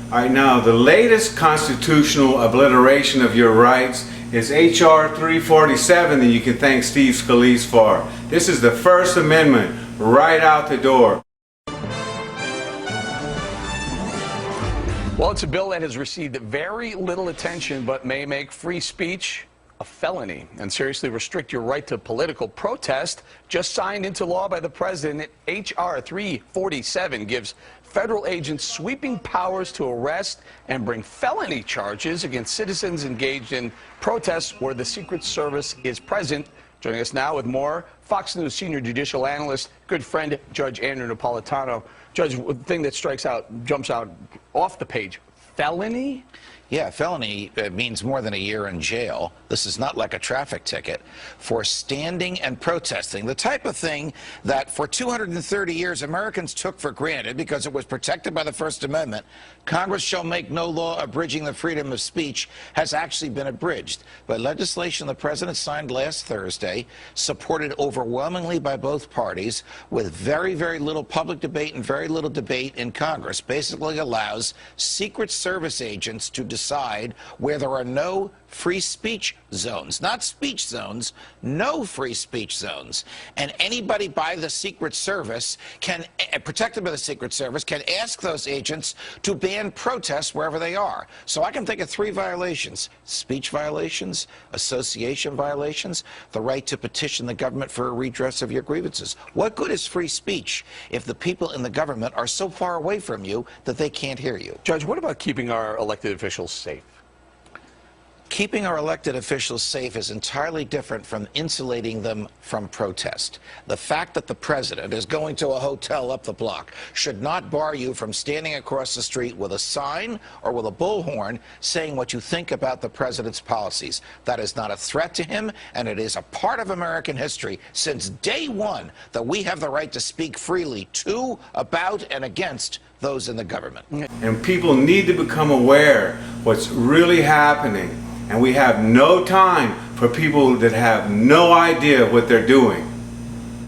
All right, now the latest constitutional obliteration of your rights is H.R. 347 that you can thank Steve Scalise for. This is the First Amendment right out the door. Well, it's a bill that has received very little attention but may make free speech a felony and seriously restrict your right to political protest. Just signed into law by the president, H.R. 347 gives federal agents sweeping powers to arrest and bring felony charges against citizens engaged in protests where the Secret Service is present. Joining us now with more, Fox News senior judicial analyst, good friend, Judge Andrew Napolitano. Judge, the thing that jumps out off the page, felony? Yeah, felony means more than a year in jail. This is not like a traffic ticket. For standing and protesting, the type of thing that for 230 years Americans took for granted because it was protected by the First Amendment, Congress shall make no law abridging the freedom of speech, has actually been abridged by legislation the president signed last Thursday, supported overwhelmingly by both parties, with very, very little public debate and very little debate in Congress. Basically allows Secret Service agents to decide where there are no free speech zones, not speech zones, no free speech zones. And anybody by the Secret Service can, protected by the Secret Service, can ask those agents to ban protests wherever they are. So I can think of 3 violations: speech violations, association violations, the right to petition the government for a redress of your grievances. What good is free speech if the people in the government are so far away from you that they can't hear you? Judge, what about keeping our elected officials safe? Keeping our elected officials safe is entirely different from insulating them from protest. The fact that the president is going to a hotel up the block should not bar you from standing across the street with a sign or with a bullhorn saying what you think about the president's policies. That is not a threat to him, and it is a part of American history since day one that we have the right to speak freely to, about, and against those in the government. And people need to become aware what's really happening. And we have no time for people that have no idea what they're doing.